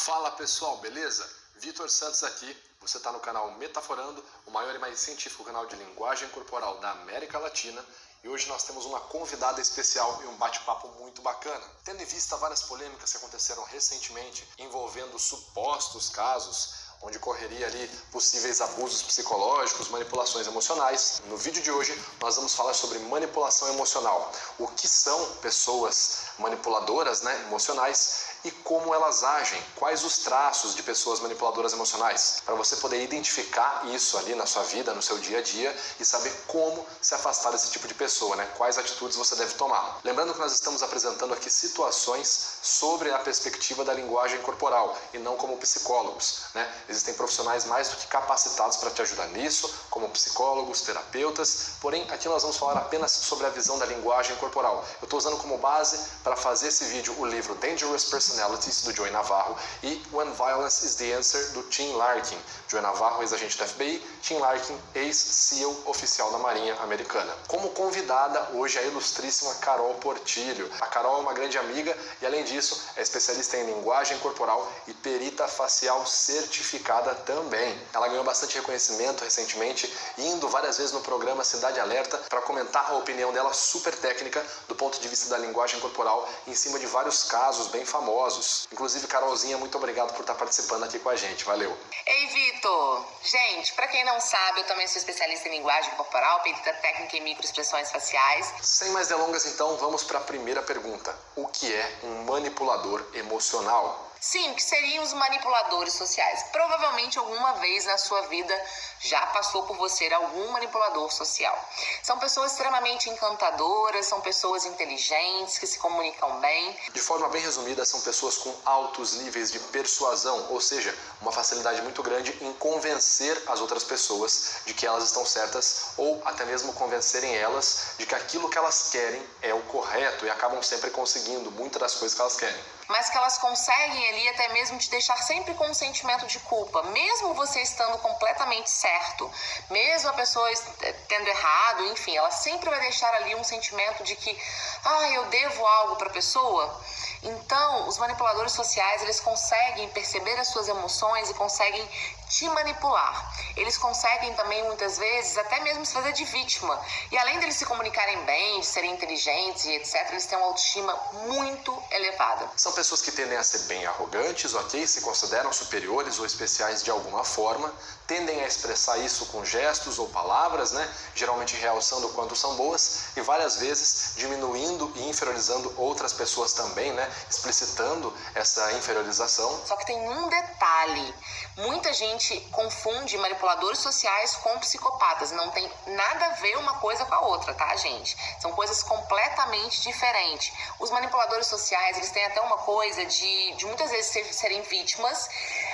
Fala pessoal, beleza? Vitor Santos aqui, você está no canal Metaforando, o maior e mais científico canal de linguagem corporal da América Latina. E hoje nós temos uma convidada especial e um bate-papo muito bacana. Tendo em vista várias polêmicas que aconteceram recentemente envolvendo supostos casos onde correria ali possíveis abusos psicológicos, manipulações emocionais. No vídeo de hoje nós vamos falar sobre manipulação emocional. O que são pessoas manipuladoras, emocionais, e como elas agem, quais os traços de pessoas manipuladoras emocionais, para você poder identificar isso ali na sua vida, no seu dia a dia e saber como se afastar desse tipo de pessoa, quais atitudes você deve tomar. Lembrando que nós estamos apresentando aqui situações sobre a perspectiva da linguagem corporal e não como psicólogos, Existem profissionais mais do que capacitados para te ajudar nisso, como psicólogos, terapeutas, porém aqui nós vamos falar apenas sobre a visão da linguagem corporal. Eu estou usando como base para fazer esse vídeo o livro Dangerous Personalities, do Joey Navarro, e When Violence is the Answer, do Tim Larkin. Joey Navarro, ex-agente da FBI, Tim Larkin, ex-SEAL oficial da Marinha Americana. Como convidada hoje a ilustríssima Carol Portilho. A Carol é uma grande amiga e, além disso, é especialista em linguagem corporal e perita facial certificada também. Ela ganhou bastante reconhecimento recentemente, indo várias vezes no programa Cidade Alerta para comentar a opinião dela super técnica do ponto de vista da linguagem corporal em cima de vários casos bem famosos. Inclusive, Carolzinha, muito obrigado por estar participando aqui com a gente. Valeu! Ei, Vitor! Gente, para quem não sabe, eu também sou especialista em linguagem corporal, perita técnica em microexpressões faciais. Sem mais delongas, então, vamos para a primeira pergunta. O que é um manipulador emocional? Sim, que seriam os manipuladores sociais. Provavelmente alguma vez na sua vida já passou por você algum manipulador social. São pessoas extremamente encantadoras, são pessoas inteligentes, que se comunicam bem. De forma bem resumida, são pessoas com altos níveis de persuasão, ou seja, uma facilidade muito grande em convencer as outras pessoas de que elas estão certas ou até mesmo convencerem elas de que aquilo que elas querem é o correto e acabam sempre conseguindo muitas das coisas que elas querem. Mas que elas conseguem ali até mesmo te deixar sempre com um sentimento de culpa, mesmo você estando completamente certo, mesmo a pessoa tendo errado, enfim, ela sempre vai deixar ali um sentimento de que, eu devo algo para a pessoa. Então, os manipuladores sociais, eles conseguem perceber as suas emoções e conseguem te manipular. Eles conseguem também, muitas vezes, até mesmo se fazer de vítima. E além deles se comunicarem bem, de serem inteligentes e etc., eles têm uma autoestima muito elevada. São pessoas que tendem a ser bem arrogantes, se consideram superiores ou especiais de alguma forma, tendem a expressar isso com gestos ou palavras, geralmente realçando o quanto são boas e várias vezes diminuindo e inferiorizando outras pessoas também, explicitando essa inferiorização. Só que tem um detalhe, muita gente confunde manipuladores sociais com psicopatas, não tem nada a ver uma coisa com a outra, tá, gente? São coisas completamente diferentes. Os manipuladores sociais, eles têm até uma coisa de muitas vezes serem vítimas,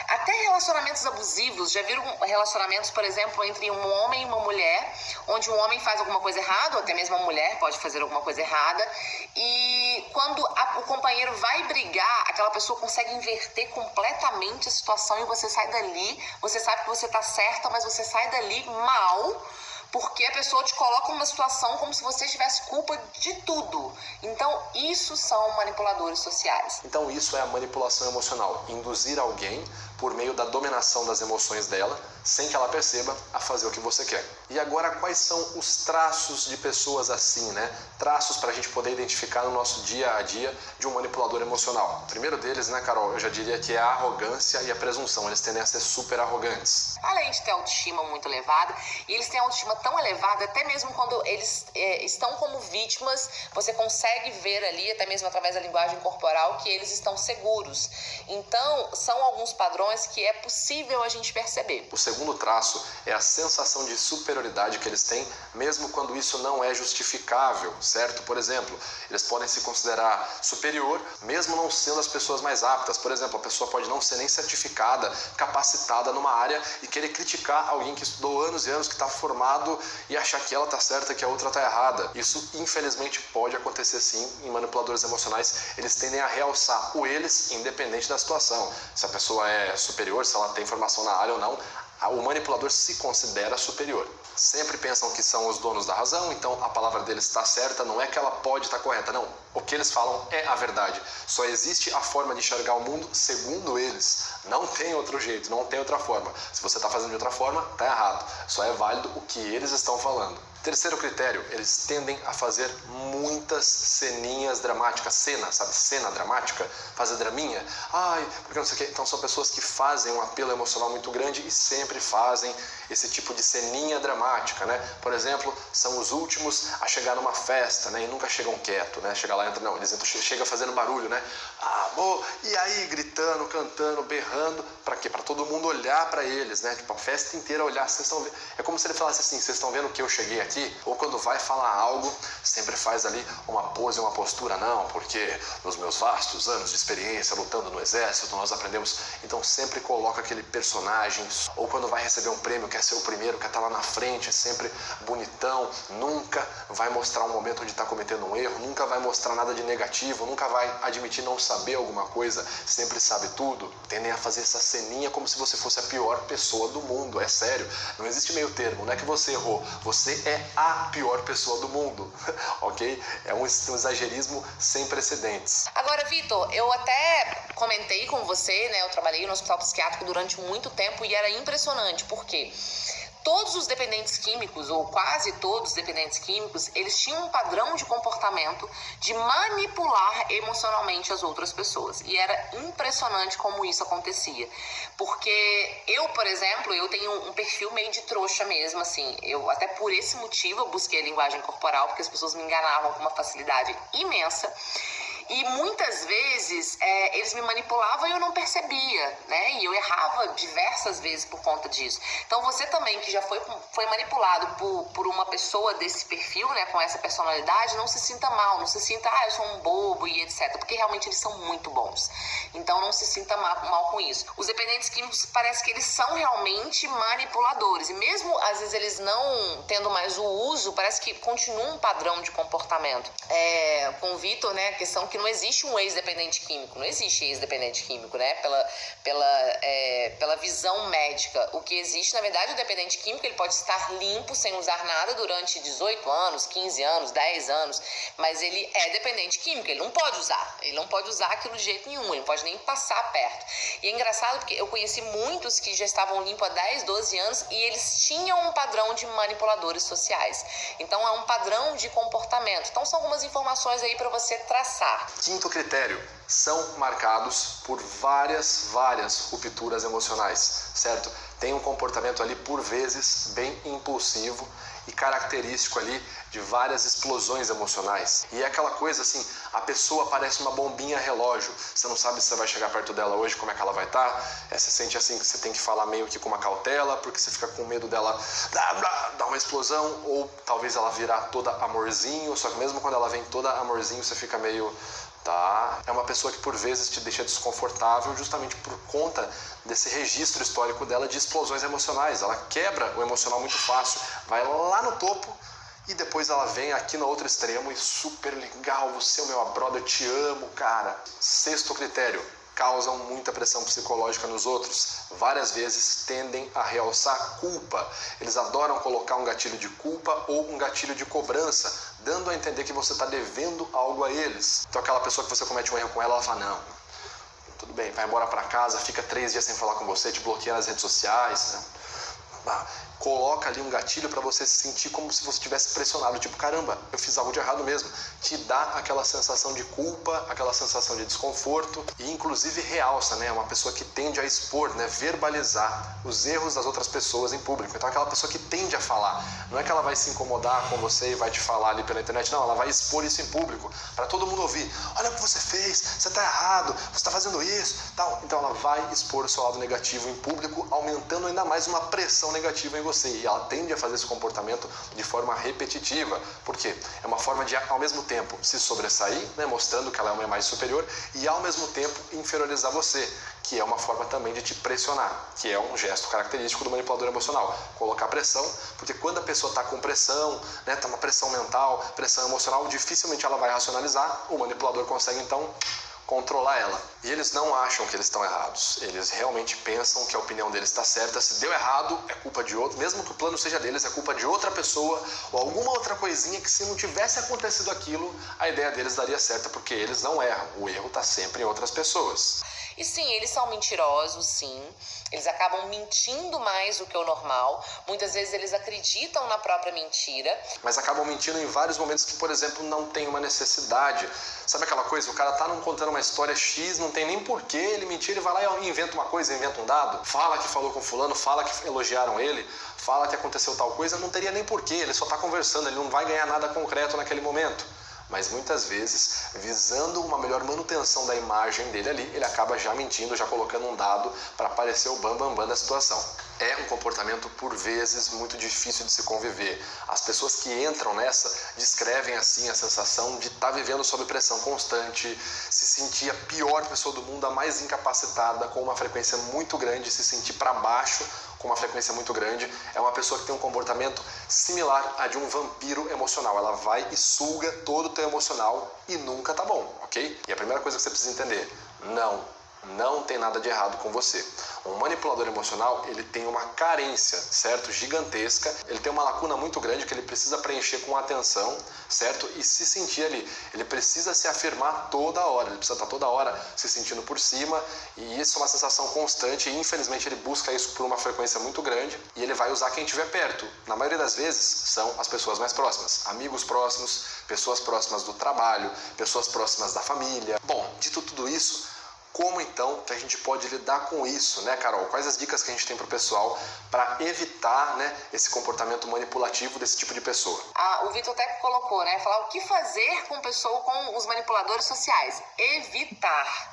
até relacionamentos abusivos. Já viram relacionamentos, por exemplo, entre um homem e uma mulher, onde um homem faz alguma coisa errada, ou até mesmo a mulher pode fazer alguma coisa errada, e quando o companheiro vai brigar, aquela pessoa consegue inverter completamente a situação e você sai dali, você sabe que você tá certa, mas você sai dali mal, porque a pessoa te coloca numa situação como se você tivesse culpa de tudo. Então, isso são manipuladores sociais. Então, isso é a manipulação emocional. Induzir alguém, por meio da dominação das emoções dela, sem que ela perceba, a fazer o que você quer. E agora, quais são os traços de pessoas assim, Traços para a gente poder identificar no nosso dia a dia de um manipulador emocional. O primeiro deles, Carol, eu já diria que é a arrogância e a presunção. Eles tendem a ser super arrogantes. Além de ter autoestima muito elevada, e eles têm autoestima tão elevada, até mesmo quando eles estão como vítimas, você consegue ver ali, até mesmo através da linguagem corporal, que eles estão seguros. Então, são alguns padrões que é possível a gente perceber. O segundo traço é a sensação de superioridade que eles têm, mesmo quando isso não é justificável, certo? Por exemplo, eles podem se considerar superior, mesmo não sendo as pessoas mais aptas. Por exemplo, a pessoa pode não ser nem certificada, capacitada numa área e querer criticar alguém que estudou anos e anos, que está formado e achar que ela está certa e que a outra está errada. Isso, infelizmente, pode acontecer sim em manipuladores emocionais. Eles tendem a realçar o eles, independente da situação. Se a pessoa é superior, se ela tem formação na área ou não, O manipulador se considera superior. Sempre pensam que são os donos da razão, então a palavra deles está certa, não é que ela pode estar correta, não. O que eles falam é a verdade. Só existe a forma de enxergar o mundo segundo eles. Não tem outro jeito, não tem outra forma. Se você está fazendo de outra forma, está errado. Só é válido o que eles estão falando. Terceiro critério, eles tendem a fazer muitas ceninhas dramáticas. Cena dramática? Fazer draminha? Ai, porque não sei o quê. Então são pessoas que fazem um apelo emocional muito grande e sempre fazem esse tipo de ceninha dramática, né? Por exemplo, são os últimos a chegar numa festa, né? E nunca chegam quieto, né? Chega lá, entra, não, eles entram, chega fazendo barulho, né? E aí, gritando, cantando, berrando, para quê? Para todo mundo olhar para eles, né? Tipo, a festa inteira olhar. Vocês estão vendo? É como se ele falasse assim, vocês estão vendo que eu cheguei aqui? Ou quando vai falar algo, sempre faz ali uma pose, uma postura, não, porque nos meus vastos anos de experiência lutando no exército, nós aprendemos. Então sempre coloca aquele personagem. Ou quando vai receber um prêmio, quer ser o primeiro, quer estar lá na frente, é sempre bonitão, nunca vai mostrar um momento onde está cometendo um erro, nunca vai mostrar nada de negativo, nunca vai admitir não saber alguma coisa, sempre sabe tudo. Tendem a fazer essa ceninha como se você fosse a pior pessoa do mundo, é sério. Não existe meio termo, não é que você errou, você é a pior pessoa do mundo, ok? É um exagerismo sem precedentes. Agora, Vitor, eu até comentei com você, né? Eu trabalhei no hospital psiquiátrico durante muito tempo e era impressionante, porque todos os dependentes químicos, ou quase todos os dependentes químicos, eles tinham um padrão de comportamento de manipular emocionalmente as outras pessoas. E era impressionante como isso acontecia. Porque eu, por exemplo, eu tenho um perfil meio de trouxa mesmo, assim. Eu, até por esse motivo, eu busquei a linguagem corporal, porque as pessoas me enganavam com uma facilidade imensa. E muitas vezes eles me manipulavam e eu não percebia, né? E eu errava diversas vezes por conta disso. Então você também que já foi manipulado por uma pessoa desse perfil, né? Com essa personalidade, não se sinta mal, não se sinta, eu sou um bobo e etc. Porque realmente eles são muito bons. Então não se sinta mal com isso. Os dependentes químicos parece que eles são realmente manipuladores. E mesmo às vezes eles não tendo mais o uso, parece que continua um padrão de comportamento. Com o Vitor, né? A questão que não existe um ex-dependente químico, não existe ex-dependente químico, né? Pela visão médica. O que existe, na verdade, o dependente químico, ele pode estar limpo, sem usar nada durante 18 anos, 15 anos, 10 anos, mas ele é dependente químico, ele não pode usar aquilo de jeito nenhum, ele não pode nem passar perto. E é engraçado porque eu conheci muitos que já estavam limpos há 10, 12 anos e eles tinham um padrão de manipuladores sociais. Então é um padrão de comportamento. Então são algumas informações aí para você traçar. Quinto critério, são marcados por várias rupturas emocionais, certo? Tem um comportamento ali, por vezes, bem impulsivo e característico ali de várias explosões emocionais. E é aquela coisa assim, a pessoa parece uma bombinha relógio, você não sabe se você vai chegar perto dela hoje, como é que ela vai estar, você sente assim que você tem que falar meio que com uma cautela, porque você fica com medo dela dar uma explosão, ou talvez ela virar toda amorzinho, só que mesmo quando ela vem toda amorzinho, você fica meio... Tá? É uma pessoa que por vezes te deixa desconfortável justamente por conta desse registro histórico dela de explosões emocionais. Ela quebra o emocional muito fácil, vai lá no topo e depois ela vem aqui no outro extremo e super legal, você é o meu brother, eu te amo, cara. Sexto critério, causam muita pressão psicológica nos outros. Várias vezes tendem a realçar culpa. Eles adoram colocar um gatilho de culpa ou um gatilho de cobrança, dando a entender que você está devendo algo a eles. Então aquela pessoa que você comete um erro com ela fala, não, tudo bem, vai embora para casa, fica 3 dias sem falar com você, te bloqueia nas redes sociais, né? Coloca ali um gatilho para você se sentir como se você tivesse pressionado, tipo, caramba, eu fiz algo de errado mesmo. Te dá aquela sensação de culpa, aquela sensação de desconforto e inclusive realça, né? Uma pessoa que tende a expor, né? Verbalizar os erros das outras pessoas em público. Então aquela pessoa que tende a falar, não é que ela vai se incomodar com você e vai te falar ali pela internet, não, ela vai expor isso em público, para todo mundo ouvir. Olha o que você fez, você está errado, você está fazendo isso, tal. Então ela vai expor o seu lado negativo em público, aumentando ainda mais uma pressão negativa em você. E ela tende a fazer esse comportamento de forma repetitiva. Por quê? É uma forma de, ao mesmo tempo, se sobressair, né, mostrando que ela é uma mais superior, e ao mesmo tempo inferiorizar você, que é uma forma também de te pressionar, que é um gesto característico do manipulador emocional. Colocar pressão, porque quando a pessoa está com pressão, né, tá uma pressão mental, pressão emocional, dificilmente ela vai racionalizar. O manipulador consegue então controlar ela. E eles não acham que eles estão errados. Eles realmente pensam que a opinião deles está certa. Se deu errado, é culpa de outro. Mesmo que o plano seja deles, é culpa de outra pessoa ou alguma outra coisinha que, se não tivesse acontecido aquilo, a ideia deles daria certa, porque eles não erram. O erro está sempre em outras pessoas. E sim, eles são mentirosos, sim. Eles acabam mentindo mais do que o normal. Muitas vezes eles acreditam na própria mentira. Mas acabam mentindo em vários momentos que, por exemplo, não tem uma necessidade. Sabe aquela coisa? O cara tá contando uma história X, não tem nem porquê ele mentir, ele vai lá e inventa uma coisa, inventa um dado. Fala que falou com fulano, fala que elogiaram ele, fala que aconteceu tal coisa, não teria nem porquê, ele só tá conversando, ele não vai ganhar nada concreto naquele momento. Mas muitas vezes, visando uma melhor manutenção da imagem dele ali, ele acaba já mentindo, já colocando um dado para parecer o bam da situação. É um comportamento, por vezes, muito difícil de se conviver. As pessoas que entram nessa descrevem assim a sensação de estar vivendo sob pressão constante, se sentir a pior pessoa do mundo, a mais incapacitada, com uma frequência muito grande, se sentir para baixo com uma frequência muito grande. É uma pessoa que tem um comportamento similar a de um vampiro emocional. Ela vai e suga todo o teu emocional e nunca tá bom, ok? E a primeira coisa que você precisa entender, não tem nada de errado com você. Um manipulador emocional, ele tem uma carência, certo? Gigantesca. Ele tem uma lacuna muito grande que ele precisa preencher com atenção, certo? E se sentir ali. Ele precisa se afirmar toda hora. Ele precisa estar toda hora se sentindo por cima. E isso é uma sensação constante. E infelizmente ele busca isso por uma frequência muito grande. E ele vai usar quem estiver perto. Na maioria das vezes, são as pessoas mais próximas. Amigos próximos, pessoas próximas do trabalho, pessoas próximas da família. Bom, dito tudo isso, como então que a gente pode lidar com isso, né, Carol? Quais as dicas que a gente tem para o pessoal para evitar, né, esse comportamento manipulativo desse tipo de pessoa? O Vitor até colocou, né? Falar o que fazer com os manipuladores sociais.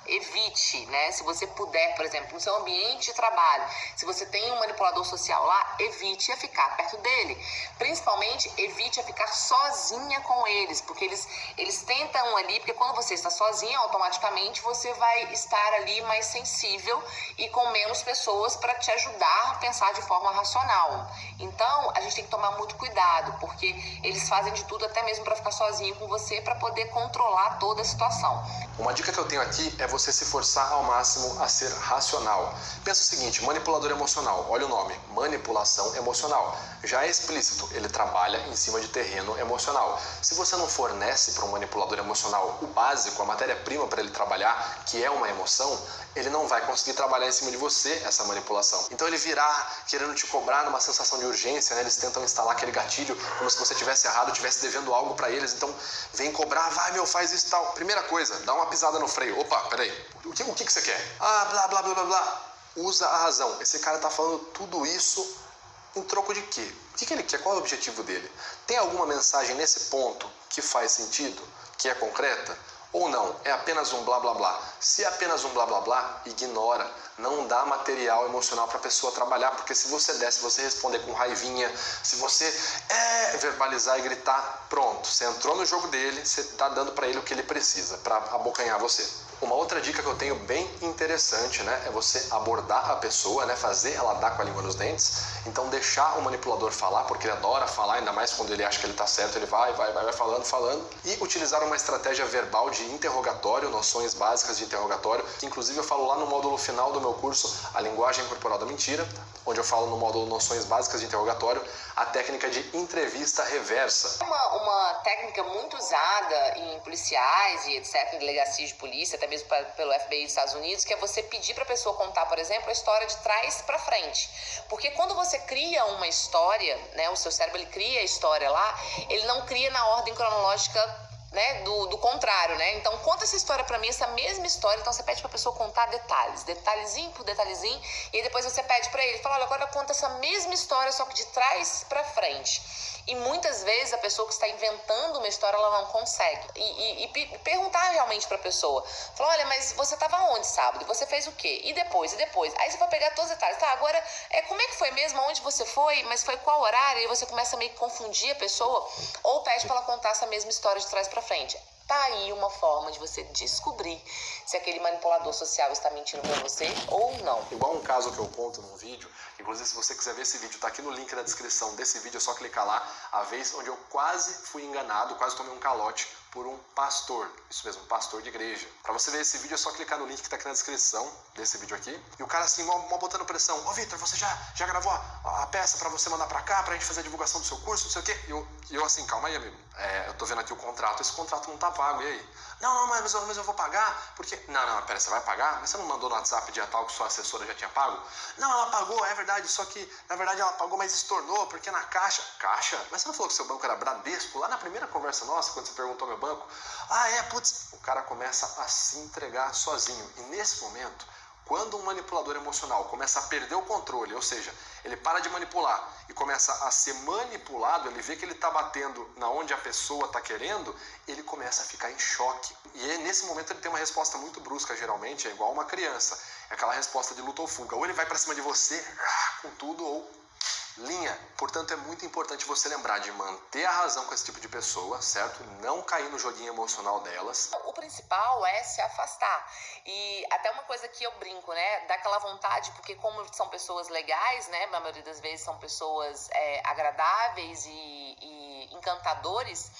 Evite, né? Se você puder, por exemplo, no seu ambiente de trabalho, se você tem um manipulador social lá, evite a ficar perto dele. Principalmente, evite a ficar sozinha com eles, porque eles tentam ali, porque quando você está sozinha, automaticamente você vai estar ali mais sensível e com menos pessoas para te ajudar a pensar de forma racional. Então, a gente tem que tomar muito cuidado, porque eles fazem de tudo, até mesmo para ficar sozinho com você, para poder controlar toda a situação. Uma dica que eu tenho aqui é você se forçar ao máximo a ser racional. Pensa o seguinte, manipulador emocional, olha o nome, manipulação emocional. Já é explícito, ele trabalha em cima de terreno emocional. Se você não fornece para um manipulador emocional o básico, a matéria-prima para ele trabalhar, que é uma emoção, ele não vai conseguir trabalhar em cima de você essa manipulação. Então ele virá querendo te cobrar numa sensação de urgência, né? Eles tentam instalar aquele gatilho como se você tivesse errado, estivesse devendo algo para eles. Então vem cobrar, vai meu, faz isso e tal. Primeira coisa, dá uma pisada no freio. Opa, peraí, o que você quer? Blá, blá, blá, blá, blá. Usa a razão. Esse cara tá falando tudo isso em troco de quê? O que ele quer? Qual é o objetivo dele? Tem alguma mensagem nesse ponto que faz sentido? Que é concreta? Ou não, é apenas um blá blá blá. Se é apenas um blá blá blá, ignora. Não dá material emocional para a pessoa trabalhar, porque se você der, se você responder com raivinha, se você verbalizar e gritar, pronto, você entrou no jogo dele, você está dando para ele o que ele precisa, para abocanhar você. Uma outra dica que eu tenho bem interessante, né, é você abordar a pessoa, né, fazer ela dar com a língua nos dentes. Então deixar o manipulador falar, porque ele adora falar, ainda mais quando ele acha que ele está certo, ele vai falando. E utilizar uma estratégia verbal de interrogatório, noções básicas de interrogatório, que inclusive eu falo lá no módulo final do meu curso, A Linguagem Corporal da Mentira, onde eu falo no módulo Noções Básicas de Interrogatório, a técnica de entrevista reversa. Uma técnica muito usada em policiais e etc, em delegacias de polícia, até mesmo pelo FBI dos Estados Unidos, que é você pedir para a pessoa contar, por exemplo, a história de trás para frente. Porque quando você cria uma história, né, o seu cérebro ele cria a história lá, ele não cria na ordem cronológica, né, do contrário, né? Então conta essa história pra mim, essa mesma história. Então você pede pra pessoa contar detalhezinho por detalhezinho, e aí depois você pede pra ele, fala, olha, agora conta essa mesma história, só que de trás pra frente. E muitas vezes a pessoa que está inventando uma história, ela não consegue. E perguntar realmente pra pessoa, fala, olha, mas você estava onde sábado? Você fez o quê? E depois? Aí você vai pegar todos os detalhes. Tá, agora, como é que foi mesmo? Onde você foi? Mas foi qual horário? E você começa a meio que confundir a pessoa, ou pede pra ela contar essa mesma história de trás pra frente. Tá aí uma forma de você descobrir se aquele manipulador social está mentindo pra você ou não. Igual um caso que eu conto num vídeo, inclusive se você quiser ver esse vídeo, tá aqui no link na descrição desse vídeo, é só clicar lá, a vez onde eu quase fui enganado, quase tomei um calote por um pastor, isso mesmo, um pastor de igreja. Para você ver esse vídeo é só clicar no link que está aqui na descrição desse vídeo aqui. E o cara assim, mó botando pressão. Ô Vitor, você já gravou a peça para você mandar para cá, pra gente fazer a divulgação do seu curso, não sei o quê? E eu assim, calma aí, amigo. Eu tô vendo aqui o contrato, esse contrato não tá pago, e aí? Não, mas eu vou pagar, porque... Não, pera, você vai pagar? Mas você não mandou no WhatsApp dia tal que sua assessora já tinha pago? Não, ela pagou, é verdade, só que, na verdade, ela pagou, mas estornou, porque na caixa... Caixa? Mas você não falou que seu banco era Bradesco? Lá na primeira conversa nossa, quando você perguntou meu banco? Putz... O cara começa a se entregar sozinho. E nesse momento, quando um manipulador emocional começa a perder o controle, ou seja, ele para de manipular e começa a ser manipulado, ele vê que ele está batendo na onde a pessoa está querendo, ele começa a ficar em choque. E nesse momento ele tem uma resposta muito brusca, geralmente, é igual uma criança. É aquela resposta de luta ou fuga. Ou ele vai para cima de você, com tudo, ou linha. Portanto, é muito importante você lembrar de manter a razão com esse tipo de pessoa, certo? Não cair no joguinho emocional delas. O principal é se afastar. E até uma coisa que eu brinco, né? Dá aquela vontade, porque como são pessoas legais, né? Na maioria das vezes são pessoas agradáveis e encantadores,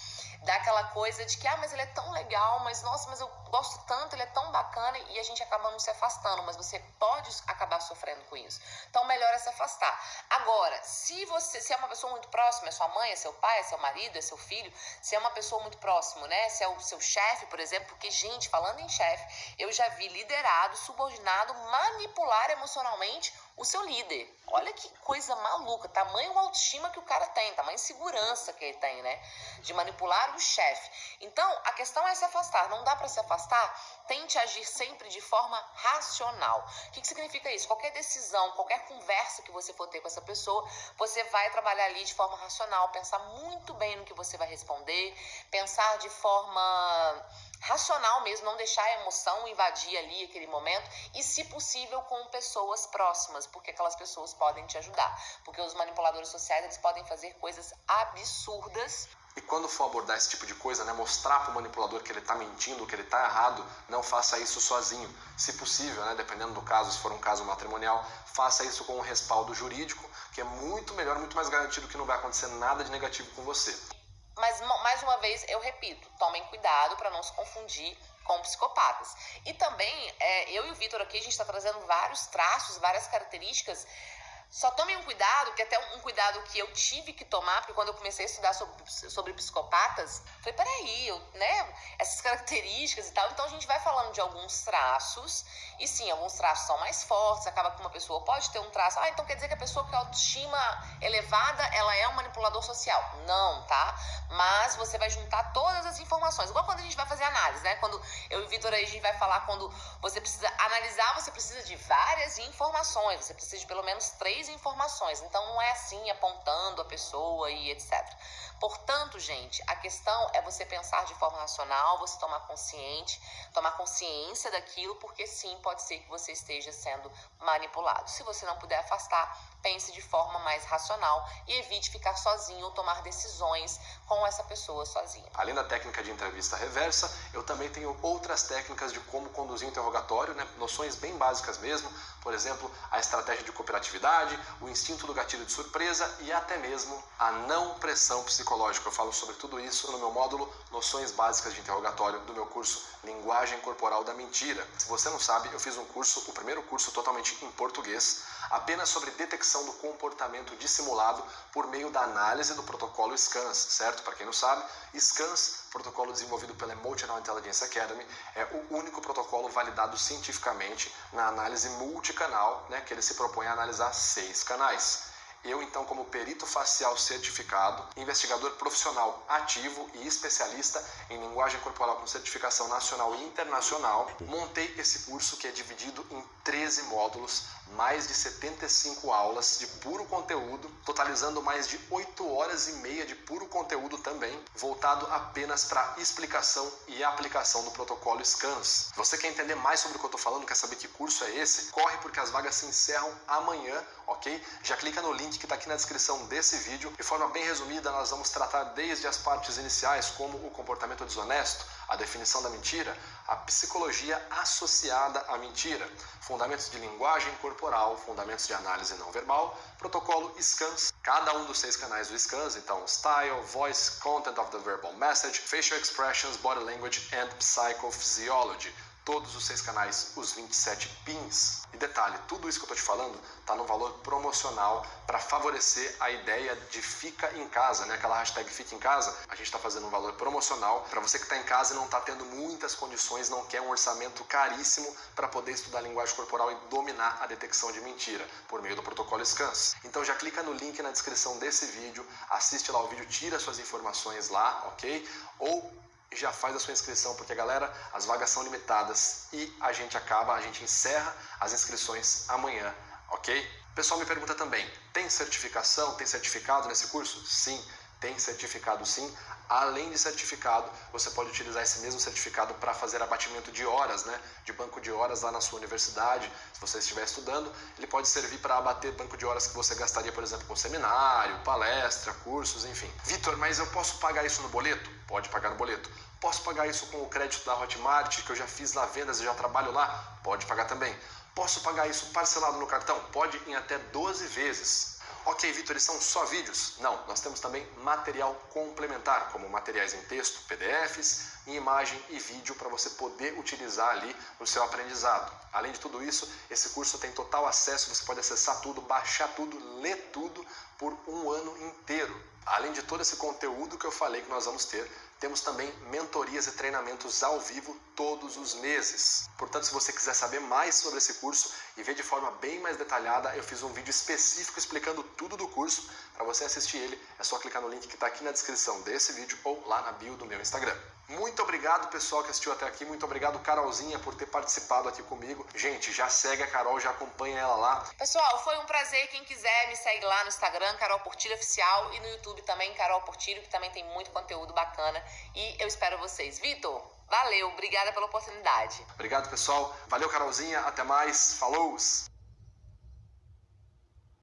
dá aquela coisa de que, mas ele é tão legal, mas nossa, mas eu gosto tanto, ele é tão bacana, e a gente acaba não se afastando, mas você pode acabar sofrendo com isso. Então, melhor é se afastar. Agora, se é uma pessoa muito próxima, é sua mãe, é seu pai, é seu marido, é seu filho, se é uma pessoa muito próxima, né, se é o seu chefe, por exemplo, porque, gente, falando em chefe, eu já vi liderado, subordinado, manipular emocionalmente o seu líder. Olha que coisa maluca, tamanho autoestima que o cara tem, tamanho segurança que ele tem, né, de manipular o chefe. Então, a questão é se afastar. Não dá para se afastar? Tente agir sempre de forma racional. O que significa isso? Qualquer decisão, qualquer conversa que você for ter com essa pessoa, você vai trabalhar ali de forma racional, pensar muito bem no que você vai responder, pensar de forma racional mesmo, não deixar a emoção invadir ali aquele momento, e se possível com pessoas próximas, porque aquelas pessoas podem te ajudar, porque os manipuladores sociais, eles podem fazer coisas absurdas. E quando for abordar esse tipo de coisa, né, mostrar para o manipulador que ele está mentindo, que ele está errado, não faça isso sozinho. Se possível, né, dependendo do caso, se for um caso matrimonial, faça isso com um respaldo jurídico, que é muito melhor, muito mais garantido que não vai acontecer nada de negativo com você. Mas, mais uma vez, eu repito, tomem cuidado para não se confundir com psicopatas. E também, eu e o Vitor aqui, a gente está trazendo vários traços, várias características. Só tomem um cuidado, que até um cuidado que eu tive que tomar, porque quando eu comecei a estudar sobre psicopatas, falei, peraí, essas características e tal, então a gente vai falando de alguns traços, e sim, alguns traços são mais fortes, acaba que uma pessoa pode ter um traço, então quer dizer que a pessoa com autoestima elevada, ela é um manipulador social. Não, tá? Mas você vai juntar todas as informações, igual quando a gente vai fazer análise, né? Quando eu e o Vitor aí, a gente vai falar, quando você precisa analisar, você precisa de várias informações, você precisa de pelo menos 3 informações, então não é assim apontando a pessoa e etc. Portanto, gente, a questão é você pensar de forma racional, você tomar consciência daquilo, porque sim, pode ser que você esteja sendo manipulado. Se você não puder afastar, pense de forma mais racional e evite ficar sozinho ou tomar decisões com essa pessoa sozinha. Além da técnica de entrevista reversa, eu também tenho outras técnicas de como conduzir o interrogatório, né? Noções bem básicas mesmo, por exemplo, a estratégia de cooperatividade, o instinto do gatilho de surpresa e até mesmo a não pressão psicológica. Eu falo sobre tudo isso no meu módulo Noções Básicas de Interrogatório do meu curso Linguagem Corporal da Mentira. Se você não sabe, eu fiz um curso, o primeiro curso totalmente em português, apenas sobre detecção do comportamento dissimulado por meio da análise do protocolo SCANS, certo? Para quem não sabe, SCANS, protocolo desenvolvido pela Emotional Intelligence Academy, é o único protocolo validado cientificamente na análise multicanal, né, que ele se propõe a analisar 6 canais. Eu, então, como perito facial certificado, investigador profissional ativo e especialista em linguagem corporal com certificação nacional e internacional, montei esse curso que é dividido em 13 módulos, mais de 75 aulas de puro conteúdo, totalizando mais de 8 horas e meia de puro conteúdo também, voltado apenas para explicação e aplicação do protocolo SCANS. Você quer entender mais sobre o que eu estou falando, quer saber que curso é esse? Corre, porque as vagas se encerram amanhã, ok? Já clica no link que está aqui na descrição desse vídeo. De forma bem resumida, nós vamos tratar desde as partes iniciais, como o comportamento desonesto, A definição da mentira, a psicologia associada à mentira, fundamentos de linguagem corporal, fundamentos de análise não verbal, protocolo SCANS, cada um dos 6 canais do SCANS, então Style, Voice, Content of the Verbal Message, Facial Expressions, Body Language and Psychophysiology. Todos os 6 canais, os 27 pins. E detalhe, tudo isso que eu estou te falando está no valor promocional para favorecer a ideia de fica em casa, né? Aquela hashtag fica em casa. A gente está fazendo um valor promocional para você que está em casa e não está tendo muitas condições, não quer um orçamento caríssimo para poder estudar linguagem corporal e dominar a detecção de mentira por meio do protocolo SCANS. Então já clica no link na descrição desse vídeo, assiste lá o vídeo, tira suas informações lá, ok? Ou já faz a sua inscrição, porque, galera, as vagas são limitadas e a gente encerra as inscrições amanhã, ok? O pessoal me pergunta também, tem certificação, tem certificado nesse curso? Sim, tem certificado sim. Além de certificado, você pode utilizar esse mesmo certificado para fazer abatimento de horas, né? De banco de horas lá na sua universidade. Se você estiver estudando, ele pode servir para abater banco de horas que você gastaria, por exemplo, com seminário, palestra, cursos, enfim. Vitor, mas eu posso pagar isso no boleto? Pode pagar no boleto. Posso pagar isso com o crédito da Hotmart, que eu já fiz lá vendas e já trabalho lá? Pode pagar também. Posso pagar isso parcelado no cartão? Pode em até 12 vezes. Ok, Vitor, eles são só vídeos? Não, nós temos também material complementar, como materiais em texto, PDFs, em imagem e vídeo para você poder utilizar ali no seu aprendizado. Além de tudo isso, esse curso tem total acesso, você pode acessar tudo, baixar tudo, ler tudo por um ano inteiro. Além de todo esse conteúdo que eu falei que nós vamos ter, temos também mentorias e treinamentos ao vivo todos os meses. Portanto, se você quiser saber mais sobre esse curso e ver de forma bem mais detalhada, eu fiz um vídeo específico explicando tudo do curso. Para você assistir ele, é só clicar no link que está aqui na descrição desse vídeo ou lá na bio do meu Instagram. Muito obrigado, pessoal, que assistiu até aqui. Muito obrigado, Carolzinha, por ter participado aqui comigo. Gente, já segue a Carol, já acompanha ela lá. Pessoal, foi um prazer. Quem quiser, me segue lá no Instagram, Carol Portilho Oficial, e no YouTube também, Carol Portilho, que também tem muito conteúdo bacana. E eu espero vocês. Vitor, valeu. Obrigada pela oportunidade. Obrigado, pessoal. Valeu, Carolzinha. Até mais. Falou!